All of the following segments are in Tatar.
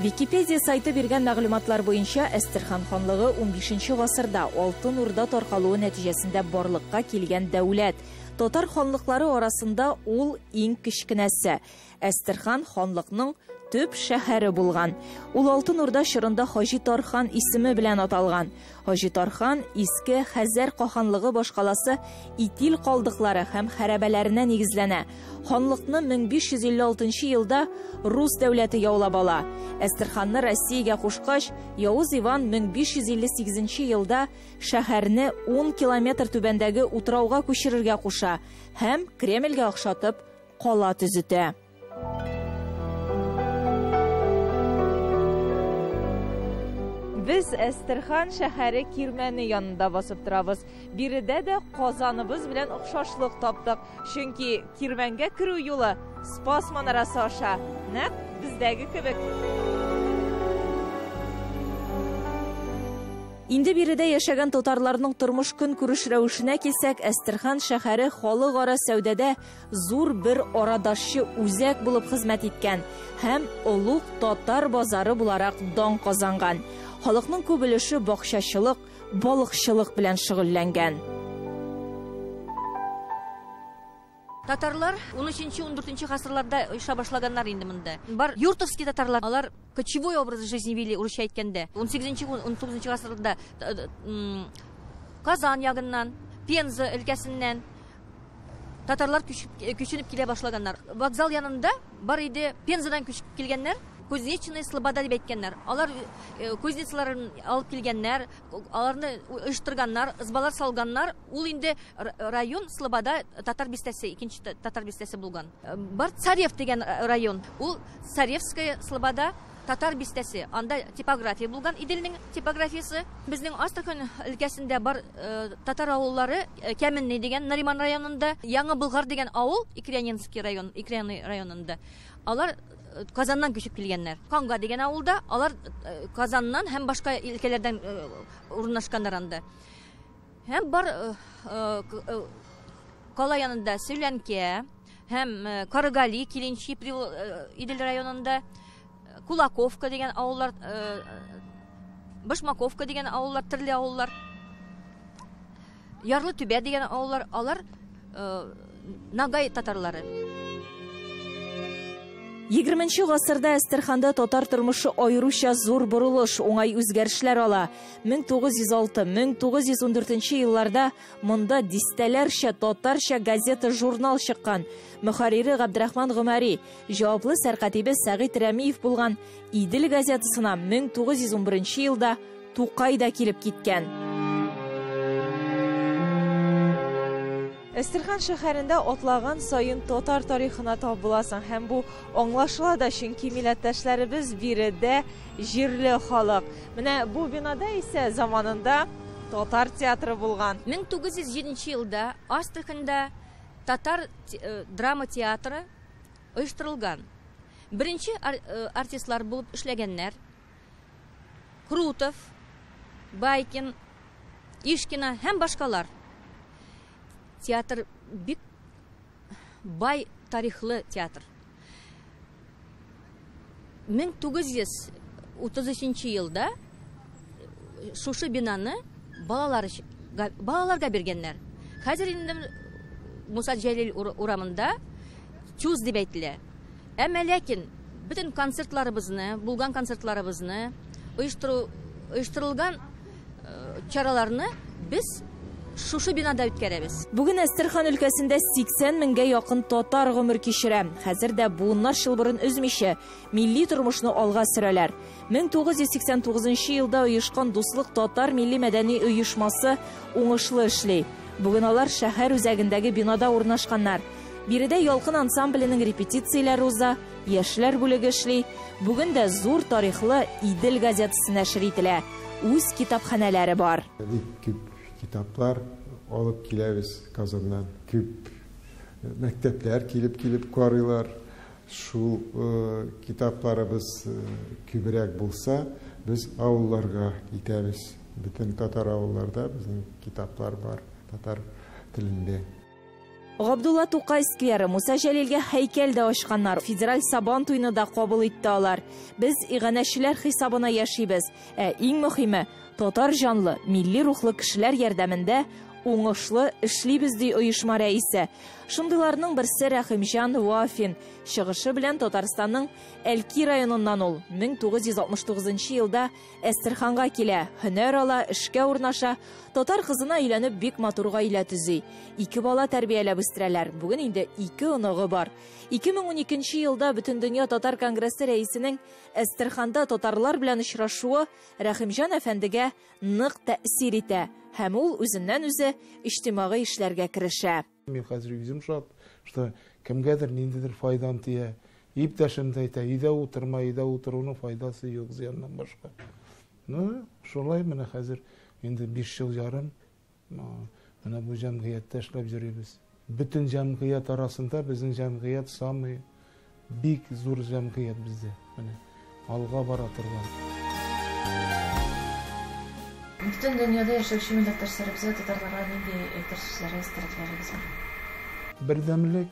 Википедия сайты биргән мәгълүматлар буенча Әстерхан ханлыгы 15-нче гасырда Алтын Урда таркалуы нәтиҗәсендә барлыкка килгән дәүләт. Татар ханлыклары арасында ул иң кечкенәсе. Әстерхан ханлыкның төп шәһәре булган. Ул Алтын Урда чорында Хаҗи Тархан исеме белән аталган. Хаҗи Тархан иске Хәзәр каханлыгы башкаласы Итил калдыклары һәм хәрабәләренә нигезләнә. Ханлыкны 1556 елда Рус дәүләте яулап ала. Әстерханны Россиягә кушкач, Явыз Иван 1558 елда шәһәрне 10 километр түбәндәге утрауга күчерергә куша һәм Кремльгә охшатып кала төзетә. Без Әстерхан шәһәре Кирмәне янында басып торабыз. Биредә дә Казаныбыз белән охшашлык таптык. Чөнки Кирмәнгә керү юлы Спас манарасы аша, нәкъ бездәге кебек. Инде биредә яшәгән татарларның тормыш көнкүреш рәвешенә килсәк, Әстерхан шәһәре халыкара сәүдәдә зур бер арадашчы үзәк булып хезмәт иткән һәм олуг татар базары буларак дан казанган. Халыкның күп өлеше бакчачылык, балыкчылык белән шөгыльләнгән. Татарлар 13-14 гасырларда оеша башлаганнар инде монда. Бар юртовский татарлар, алар кочевой образ жизни вели, урысча әйткәндә. 18-19 гасырларда Казан ягыннан, Пенза өлкәсеннән татарлар күченеп килә башлаганнар. Вокзал янында бар иде Пензадан күчеп килгәннәр. Кузнечный Слобода дип әйткәннәр. Алар кузнецларын алып килгәннәр, аларны оештырганнар, ызбалар салганнар. Ул инде район Слобода татар бистәсе, икенче татар бистәсе булган. Бар Царев дигән район. Ул Царевская Слобода татар бистәсе. Анда типография булган, Иделнең типографиясе. Безнең Астрахань өлкәсендә бар татар авыллары, Кәменный дигән Нариман районында, Яңа Болгар дигән авыл, Икрянинский район, Икряный районында. Алар Казаннан күчеп килгәннәр. Канга дигән авылда, алар Казаннан һәм башка өлкәләрдән урнашканнар анда. Һәм бар Кала янында Сөйләнкә һәм Каргали, Килинчи Идел районында, Кулаковка дигән авыллар, Башмаковка дигән авыллар, төрле авыллар. Ярлы Түбә дигән авыллар, алар Нагай татарлары. 20-нче гасырда Әстерханда татар тормышы аеруча зур бурылыш, уңай үзгәрешләр ала. 1906-1914 елларда монда дистәләрчә татарча газета, журнал чыккан. Мөхәррире Габдрахман Гомәри, җаваплы сәркатибе Сәгыйть Рәмиев булган Идел газетасына 1911 елда Тукай да килеп киткән. Әстерхан шәһәрендә атлаган сайын татар тарихына тап буласың һәм бу аңлашыла да, чөнки милләттәшләребез биредә җирле халык. Менә бу бинада исә заманында татар театры булган. 1907 елда Астраханда татар драма театры оештырылган. Беренче артистлар булып эшләгәннәр. Крутов, Байкин, Ишкина һәм башкалар. Театр бик бай тарихлы театр. 1933 елда шушы бинаны балаларга бергәннәр. Хәзер инде Муса Җәлил урамында чуз дип әйтелә. Әмма ләкин бөтен концертларыбызны, булган концертларыбызны, оештырылган чараларны без шушы бинада үткәрәбез. Бүген Әстерхан өлкәсендә 80 меңгә якын татар гомер кичерә. Хәзер дә буыннар чылбырын өзмичә милли тормышны алга сөрәләр. 1989 елда оешкан Дуслык татар милли мәдәни оешмасы уңышлы эшли. Бүген алар шәһәр үзәгендәге бинада урнашканнар. Биредә ялкын ансамбленең репетицияләре уза, яшьләр бүлеге эшли. Бүген дә зур тарихлы Идел газетасы нәшер ителә. Үз китапханәләре бар. Kitaplar alıp kileriz Kazan'dan. Küp mektepler kilip karıyorlar. Şu kitaplarımız kübürek bulsa biz avullarga gideriz. Bütün Tatar avullarda bizim kitaplar var Tatar dilinde. Габдулла Тукай скверы, Муса Жәлелгә һәйкәл дә ачканнар. Федераль сабан туйны да кабул итте алар. Без иганәчеләр хисабына яшибез. Иң мөһиме, татар җанлы, милли рухлы кешеләр ярдәмендә уңышлы эшлибез ди оешма рәисе. Шундыйларның берсе Рәхимҗан Вафин. Чыгышы белән Татарстанның Әлки районыннан ул 1969 елда Әстерханга килә. Һөнәр ала, эшкә урнаша, татар кызына өйләнеп бик матур гаилә төзи. 2 бала тәрбияләп үстерәләр. Бүген инде 2 оныгы бар. 2012 елда Бөтендөнья татар конгрессы рәисенең Әстерханда татарлар белән очрашуы Рәхимҗан әфәндегә нык тәэсир итә. Һәм ул үзеннән-үзе иҗтимагый эшләргә керешә. Мен хәзер үзем шат, что кемгәдер ниндидер файдан тия. Иптәшем дә әйтә, өйдә утырма, өйдә утыруның файдасы юк, зыяннан башка. Шулай менә хәзер инде 5 ел ярым менә бу җәмгыятьтә эшләп йөрибез. Бөтен җәмгыять арасында безнең җәмгыять самый бик зур җәмгыять бездә. Менә алга бара торган. Бөтен дөньяда яшәүче милләттәшләребезгә татарларга нинди әйтер сүзләрегез бар? Бердәмлек,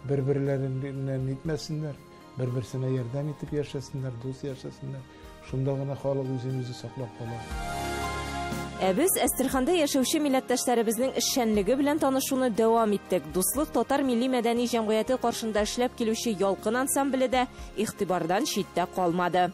бер-берләреннән нитмәсеннәр, бер-берсенә ярдәм итеп яшәсеннәр, дус яшәсеннәр. Шунда гына халык үзен-үзе саклап кала. Без Әстерханда яшәүче милләттәшләребезнең эшчәнлеге белән танышуны дәвам иттек. Дуслык татар милли мәдәни җәмгыяте каршында эшләп килүче Ялкын ансамбле дә игътибардан читтә калмады.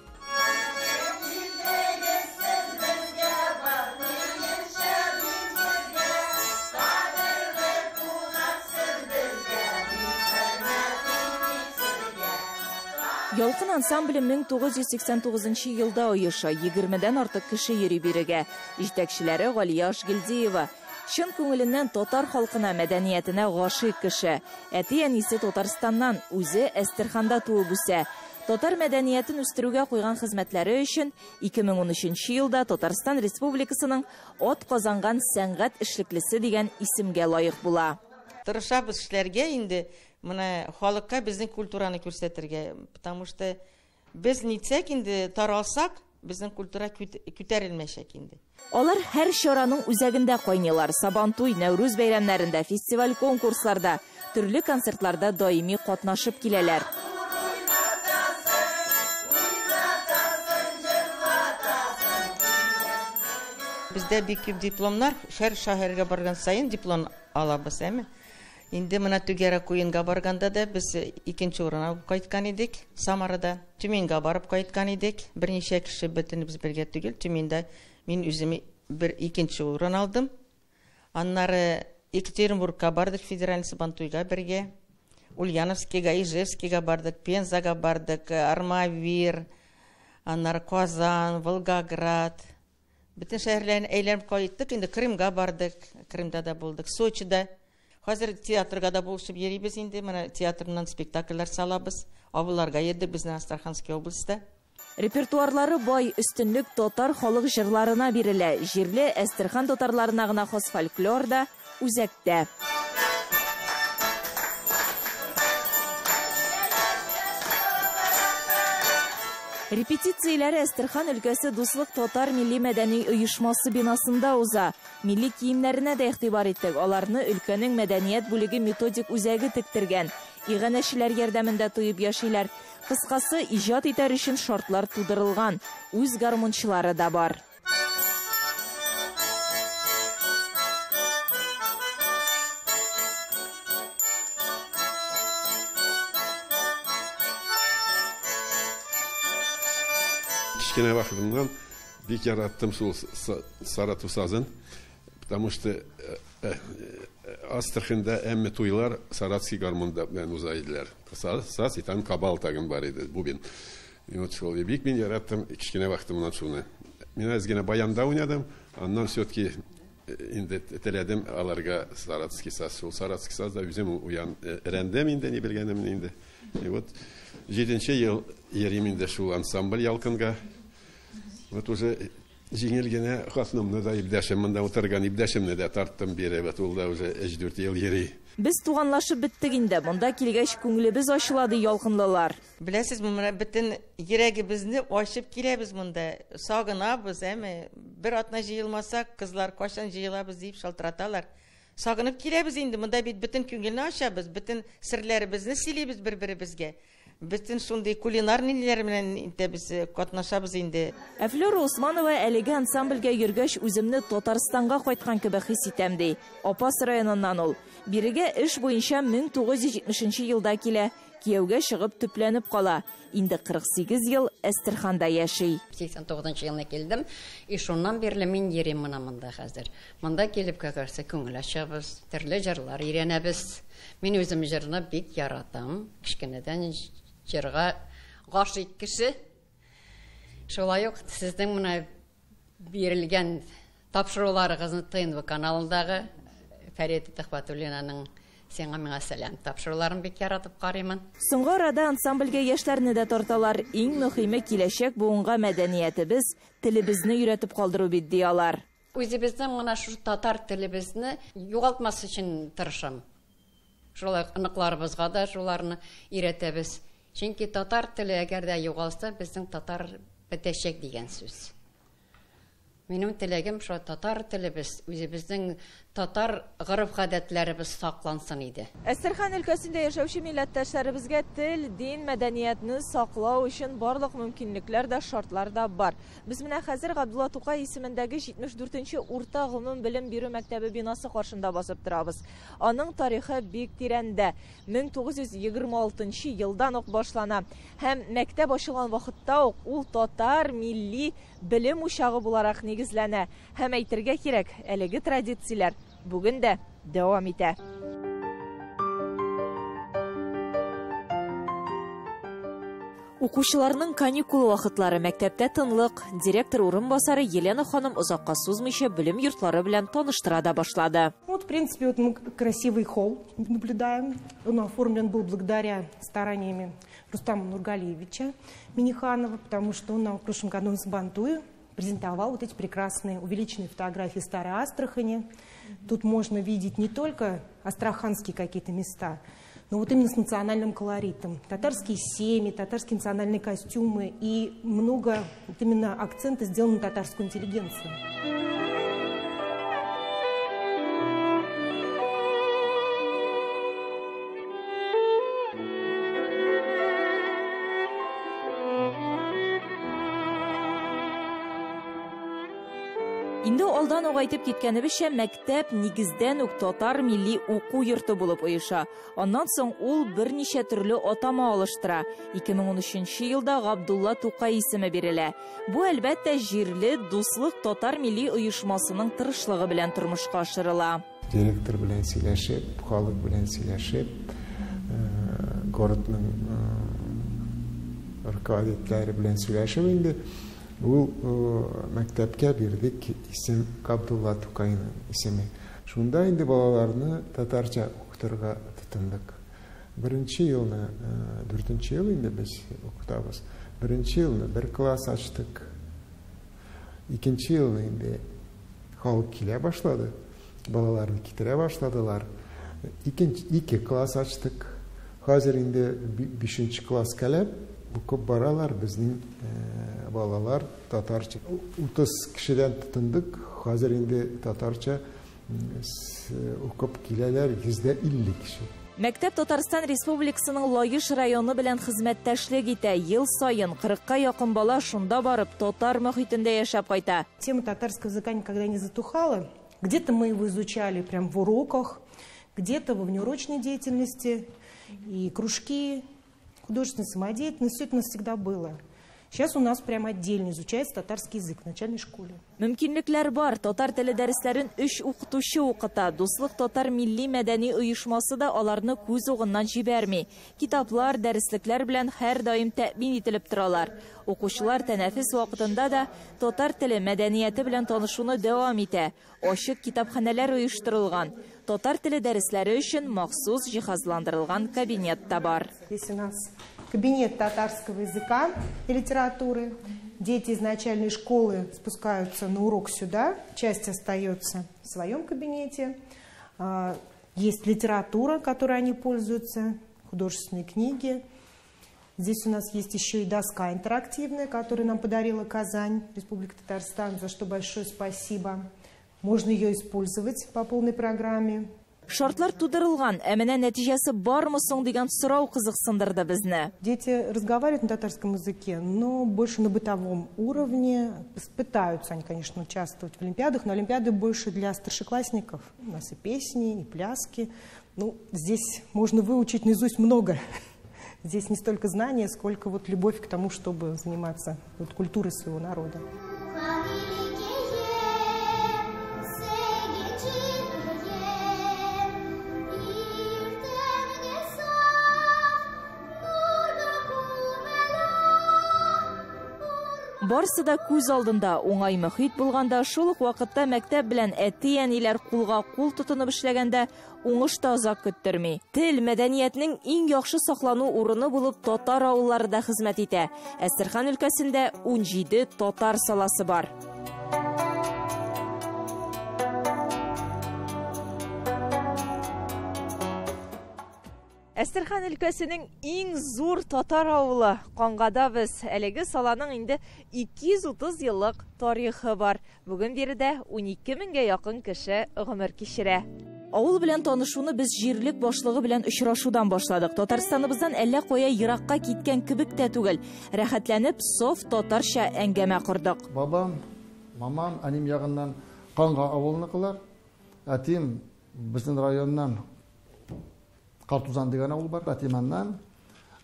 Ялкын ансамбле 1989 елда оеша, 20дән артык кеше йөри бирегә. Җитәкчеләре Галия Ашгилдиева. Чын күңеленнән татар халкына, мәдәниятенә гашыйк кеше. Әти-әнисе Татарстаннан, үзе Әстерханда туып үсә. Татар мәдәниятен үстерүгә куйган хезмәтләре өчен 2013 елда Татарстан Республикасының ат казанган сәнгать эшлеклесе дигән исемгә лаек була. Тырышабыз эшләргә инде, менә халыкка безнең культураны күрсәтергә, потому что без нитсәк инде таралсак, безнең культура күтәрелмәшәк инде. Алар һәр чараның үзәгендә кайнылар. Сабантуй, Нәүрүз бәйрәмнәрендә, фестиваль конкурсларда, төрле концертларда даими катнашып киләләр. Бездә бик күп дипломнар, һәр шәһәргә барган сайын диплом алабыз, әме. Инде менә Түгәрә Куенга барганда да без 2нче урынга кайткан идек, Самарада. Төменгә барып кайткан идек. Берничә кеше бөтенебез бергә түгел. Төмендә мин үзем 2нче урын алдым. Аннары Екатеринбургка бардык, федераль сабантуйга бергә. Ульяновскига, Ижевскига бардык, Пензага бардык, Армавир, аннары Казан, Волгоград. Бөтен шәһәрләрне әйләнеп кайттык. Инде Крымга бардык, Крымда да булдык, Сочида. Хәзер театрга да булышып йөрибез инде. Менә театрнан спектакльләр салабыз. Авылларга йөрдек безнең Астраханский областьта. Репертуарлары бай, өстенлек татар халык җырларына бирелә. Җирле Әстерхан татарларына гына хас фольклор да үзәктә. Репетицияләре Әстерхан өлкәсе Дуслык татар милли мәдәни оешмасы бинасында уза. Милли киемнәренә дә игътибар иттек. Аларны өлкәнең мәдәният бүлеге методик үзәге тектергән. Иганәчеләр ярдәмендә туеп яшиләр. Кыскасы, иҗат итәр өчен шартлар тудырылган. Үз гармунчылары да бар. Кичкене вакытымнан бик яраттым шул Саратов сазын, потому что Астраханда әмме туйлар Саратовский гармонда белән уза иделәр. Саз и там кабал тагын бар иде, бубен. И вот шул бик мин яраттым кичкене вакытымнан шуны. Мин әзгенә баянда уйнадым, аннан все-таки инде теләдем аларга Саратовский саз. Шул Саратовский саз да үзем уян рәндәм инде не белгәнем инде. И вот 7нче ел йөрим инде шул ансамбль Ялкынга. Вот уже җиңел генә хатынымны да иптәшем монда утырган иптәшемне дә тарттым бире, вот ул да уже 4 ел йөри. Без туганлашып биттек инде. Монда килгәч күңелебез ачылады, ялкынлылар. Беләсез, менә бөтен йөрәгебезне ачып киләбез монда. Сагынабыз, әме бер атна җыелмасак, кызлар кайчан җыелабыз дип шалтыраталар. Сагынып киләбез инде, монда бит бөтен күңелне ачабыз, бөтен серләребезне сөйлибез бер-беребезгә. Бөтен шундый кулинар ниләр белән инде без катнашабыз инде. Әфлора Усманова әлеге ансамбльгә йөргәч үземне Татарстанга кайткан кебек хис итәм ди. Апас районыннан ул. Бирегә эш буенча 1970 елда килә. Кияүгә чыгып төпләнеп кала. Инде 48 ел Әстерханда яши. 89 елына килдем. И шуннан бирле мин йөрим монда хәзер. Монда килеп кәгәрсә күңел ачабыз, төрле җырлар өйрәнәбез. Мин үзем җырны бик яратам. Кичкенәдән җырга гашыйк кеше. Шулай ук сезнең менә бирелгән тапшыруларыгызны ТНВ каналындагы Фәрит Төхфәтуллинаның Сиңа миңа сәлам тапшыруларын бик яратып карыймын. Соңгы арада ансамбльгә яшьләрне дә тарталар. Иң мөһиме киләчәк буынга мәдәниятебез, телебезне өйрәтеп калдыру бит диялар. Үзебезнең менә шу татар телебезне югалтмас өчен тырышам. Шулай аныкларыбызга да шуларны өйрәтәбез. Чөнки татар теле әгәр дә югалса, безнең татар бетәчәк дигән сүз. Минем теләгем шул татар телебез, үзебезнең татар гырыф-гадәтләребез саклансын иде. Әстерхан өлкәсендә яшәүче милләттәшләребезгә тел, дин, мәдәниятне саклау өчен барлык мөмкинлекләр дә, шартлар да бар. Без менә хәзер Габдулла Тукай исемендәге 74нче урта гомум белем бирү мәктәбе бинасы каршында басып торабыз. Аның тарихы бик тирәндә. 1926 елдан ук башлана. Һәм мәктәп ачылган вакытта ук ул татар милли белем учагы буларак нигезләнә. Һәм әйтергә кирәк, әлеге традицияләр бүген дә дәвам итә. Укучыларның каникул вакытлары мәктәптә тынлык. Директор урынбасары Елена ханым озакка сузмыйча белем йортлары белән таныштыра да башлады. Вот, в принципе, вот мы красивый холл наблюдаем. Он оформлен был благодаря стараниями Рустама Нургалиевича Миниханова, потому что он нам в прошлом году с Бантую презентовал вот эти прекрасные увеличенные фотографии Старой Астрахани. Тут можно видеть не только астраханские какие-то места, но вот именно с национальным колоритом. Татарские семьи, татарские национальные костюмы и много вот именно акцента сделано на татарскую интеллигенцию. Инде алдан ук әйтеп киткәнебезчә, мәктәп нигездән үк татар милли уку йорты булып оеша. Аннан соң ул берничә төрле атама алыштыра. 2013 елда Габдулла Тукай исеме бирелә. Бу әлбәттә җирле дуслык татар милли оешмасының тырышлыгы белән тормышка ашырыла. Директор белән сөйләшеп, халык белән сөйләшеп, городның аркадитләре белән сөйләшеп инде ул мәктәпкә бирдек исем Габдулла Тукайның исеме. Шунда инде балаларны татарча укытырга тотындык. Беренче елны, 4нче ел инде без укытабыз. Беренче елны бер класс ачтык. Икенче елны инде халык килә башлады. Балаларны китерә башладылар. Ике класс ачтык. Хәзер инде 5нче класс кәләп укып баралар безнең балалар татарча. 30 кешедән тотындык. Хәзер инде татарча укып киләләр 150 кеше. Мәктәп Татарстан Республикасының Лаеш районы белән хезмәттәшлек итә. Ел сайын 40-ка якын бала шунда барып татар мөхитендә яшәп кайта. Тема татарского языка никогда не затухала. Где-то мы его изучали прям в уроках, где-то во внеурочной деятельности, и кружки, художественная самодеятельность, все это у нас всегда было. Сейчас у нас прям отдельно изучается татарский язык в начальной школе. Мөмкинлекләр бар. Татар теле дәресләрен 3 укытучы укыта. Дуслык татар милли мәдәни оешмасы да аларны күз угыннан җибәрми. Китаплар, дәреслекләр белән һәр даим тәэмин ителеп торалар. Укучылар тәнәфес вакытында да татар теле мәдәнияте белән танышуны дәвам итә. Ачык китапханәләр оештырылган. Татар теле дәресләре өчен махсус җиһазландырылган кабинет та бар. Здесь у нас кабинет татарского языка и литературы. Дети из начальной школы спускаются на урок сюда, часть остается в своем кабинете. Есть литература, которой они пользуются, художественные книги. Здесь у нас есть еще и доска интерактивная, которую нам подарила Казань, Республика Татарстан, за что большое спасибо. Можно ее использовать по полной программе. Шартлар тудырылган, әмінә нәтижесі бар мы соң деген сұрау қызықсындырды безне. Дети разговаривают на татарском языке, но больше на бытовом уровне. Пытаются они, конечно, участвовать в олимпиадах, но олимпиады больше для старшеклассников. У нас и песни, и пляски. Ну, здесь можно выучить наизусть много. Здесь не столько знания, сколько вот любовь к тому, чтобы заниматься вот культурой своего народа. Барысы да күз алдында оңай мөхит булганда, шул ук вакытта мәктәп белән әти-әниләр кулга кул тотынып эшләгәндә уңыш та озак көттерми. Тел мәдәниятнең иң яхшы саклану урыны булып татар авыллары да хезмәт итә. Әстерхан өлкәсендә 17 татар саласы бар. Әстерхан өлкәсенең иң зур татар авылы Кангада без. Әлеге саланың инде 230 еллык тарихы бар. Бүген биредә 12 меңгә якын кеше гомер кичерә. Авыл белән танышуны без җирлек башлыгы белән очрашудан башладык. Татарстаныбыздан әллә кая еракка киткән кебек тә түгел. Рәхәтләнеп, соф татарча әңгәмә кордык. Бабам, мамам, анем ягыннан Канга авылныкылар. Әтим безнең районнан Картузан деген авыл бар, Атиманнан.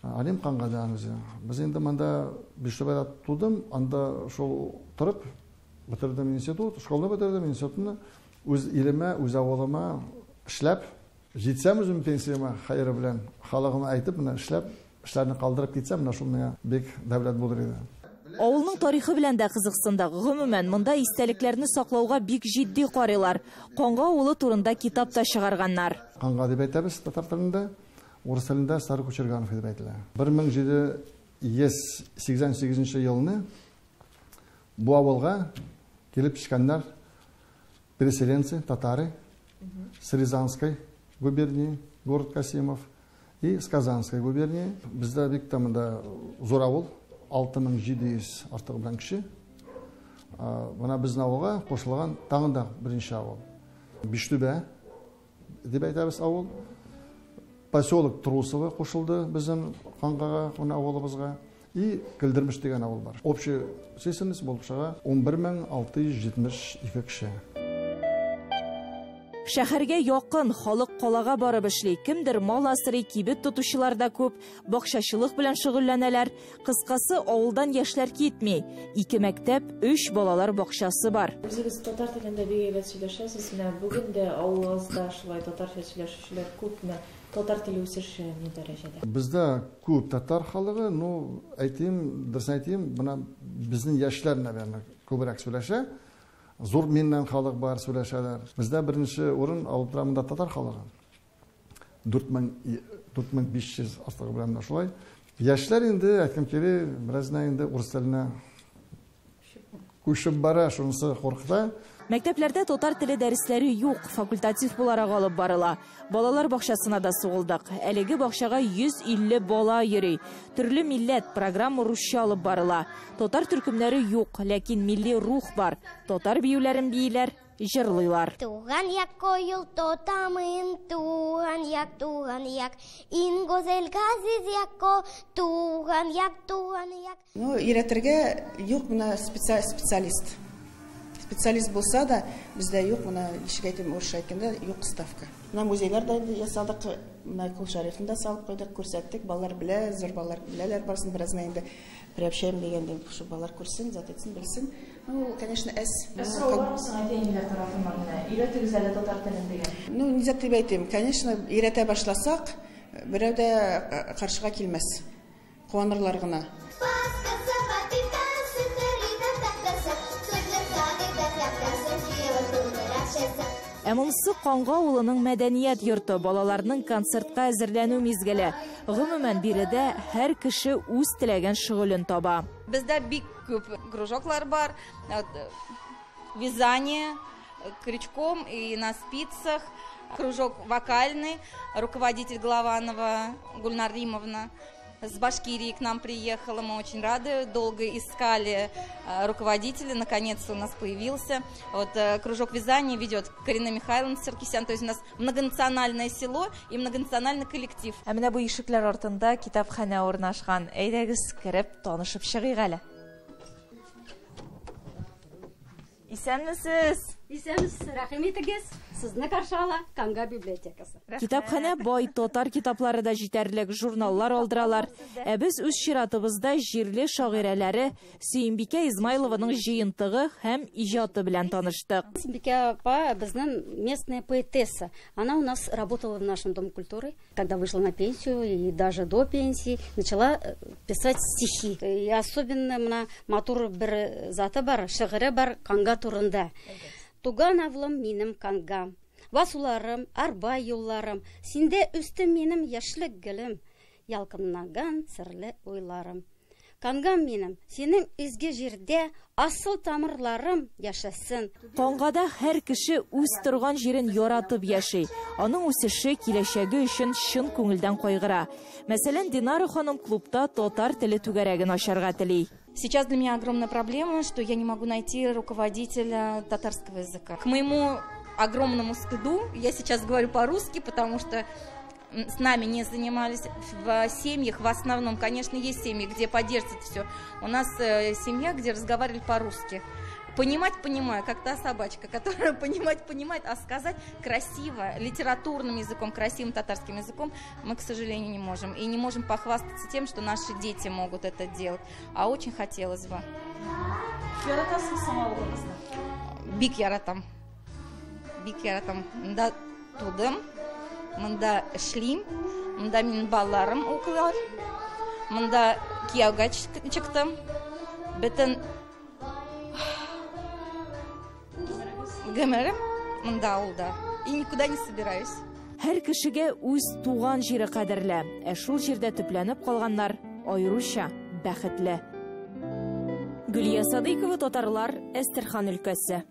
Анем Кангадан үзе. Без инде монда Бишебайда тудым, анда шул торып бетердем институт, школны бетердем, институтны үз илемә, үз авылыма эшләп, җитсәм үзем пенсияма хәйры белән халыгыма әйтеп, менә эшләп, эшләрне калдырып китсәм, менә шул миңа бик дәүләт булыр иде. Авылның тарихы белән дә кызыксындык. Гомумән, монда истәлекләрне саклауга бик җитди карыйлар. Канга авылы турында китап та чыгарганнар. Канга дип әйтәбез татар телендә, урыс телендә Сары Күчерганов дип әйтелә. 1788 елны бу авылга килеп төшкәннәр переселенцы, татары с Рязанской губернии, город Касимов, и с Казанской губернии. Бездә бик тамында зур авыл, 6700 артык белән кеше. Менә безнең авылга кушылган тагын да беренче авыл. Биштүбә дип әйтәбез авыл. Поселок Трусово кушылды безнең Кангага, менә авылыбызга. И Көлдермеш дигән авыл бар. Общий численность булып чыга 11672 кеше. Шәһәргә якын халык калага барып эшли. Кемдер мал асрый, кибет тотучылар да күп, бакчачылык белән шөгыльләнәләр. Кыскасы, авылдан яшьләр китми. 2 мәктәп, 3 балалар бакчасы бар. Үзегез татар телендә бик әйбәт сөйләшәсез. Менә бүген дә авылыгызда шулай татарча сөйләшүчеләр күпме? Татар теле үсеше ни дәрәҗәдә? Бездә күп татар халыгы, ну, әйтим, дөрес әйтим, менә безнең яшьләр наверное күбрәк сөйләшә. Зур миннән халык бар сөйләшәләр. Бездә беренче урын алып тора монда татар халыгы. 4500 артыгы белән дә шулай. Яшьләр инде әйткән кире, бераздан инде урыс теленә күчеп бара, шунысы куркыта. Мәктәпләрдә татар теле дәресләре юк, факультатив буларак алып барыла. Балалар бакчасына да сугылдык. Әлеге бакчага 150 бала йөри. Төрле милләт программа русча алып барыла. Татар төркемнәре юк, ләкин милли рух бар. Татар биюләрен бийләр, җырлыйлар. Туган як коел тотамын, туган як, ин гозел газиз яко, туган як. Ну, өйрәтергә юк менә специалист. Специалист булса да, бездә юк, менә ишек әйтем, урысча әйткәндә юк ставка. Менә музейларда ясадык, менә Кул Шәрифендә салып куйдык, күрсәттек, балалар белә, зур балалар беләләр, барсын бераздан инде приобщаем дигәндә, шу балалар күрсен, зат етсен, белсен. Ну, конечно, Сорау бармысың әти-әниләр тарафыннан менә, өйрәтегез әле татар телен дигән. Ну, низа дип әйтим, конечно, өйрәтә башласак, берәү дә каршыга килмәс. Куанырлар гына. Монысы Канга авылының мәдәният йорты, балаларның концертка әзерләнү мизгеле. Гомумән биредә һәр кеше үз теләгән шөгылен таба. Бездә бик күп кружоклар бар. Вязание, крючком и на спицах. Кружок вокальный, руководитель Голованова Гульнар Римовна. с Башкирии к нам приехала, мы очень рады, долго искали руководителя, наконец у нас появился. Вот кружок вязания ведет Карина Михайловна Серкисян, то есть у нас многонациональное село и многонациональный коллектив. Әмінә бу ишекләр артында китапханә урнашкан. Әйдәгез кереп, танышып чыгыйк әле. Исәнмесез? Исәнмесез, рәхим итегез. Сезне каршы ала Канга библиотекасы. Китапханә бай, татар китаплары да җитәрлек, журналлар алдыралар. Ә без үз чиратыбызда җирле шагыйрәләре Сөембикә Измайлованың җыентыгы һәм иҗаты белән таныштык. Сөембикә апа безнең местная поэтесса. Она у нас работала в нашем Доме культуры. Когда вышла на пенсию и даже до пенсии начала писать стихи. И особенно мына матур бер заты бар, шигыре бар Канга турында. Туган авлым минем Кангам, Васуларым, арба юлларым, синде үсте минем яшьлек гөлем, ялкыннаган серле уйларым. Кангам минем, синең изге җирдә асыл тамырларым яшәсен. Кангада һәр кеше үз торган җирен яратып яши. Аның үсеше, киләчәге өчен чын күңелдән кайгыра. Мәсәлән, Динара ханым клубта татар теле түгәрәген ачарга тели. Сейчас для меня огромная проблема, что я не могу найти руководителя татарского языка. К моему огромному стыду я сейчас говорю по-русски, потому что с нами не занимались в семьях. В основном, конечно, есть семьи, где поддерживают все. У нас семья, где разговаривали по-русски. Понимать понимаю, как та собачка, которая понимает, а сказать красиво, литературным языком, красивым татарским языком мы, к сожалению, не можем. И не можем похвастаться тем, что наши дети могут это делать. А очень хотелось бы. Бик яратам. Бик яратам. Мында тудым, мында эшлим, мында минем балаларым укыйлар, мында кияүгә чыктым. Бөтен гомерем мында авылда. И никуда не собираюсь. Һәр кешегә үз туган җире кадерле. Ә шул җирдә төпләнеп калганнар аеруча бәхетле. Гөлия Садыйкова, татарлар, Әстерхан өлкәсе.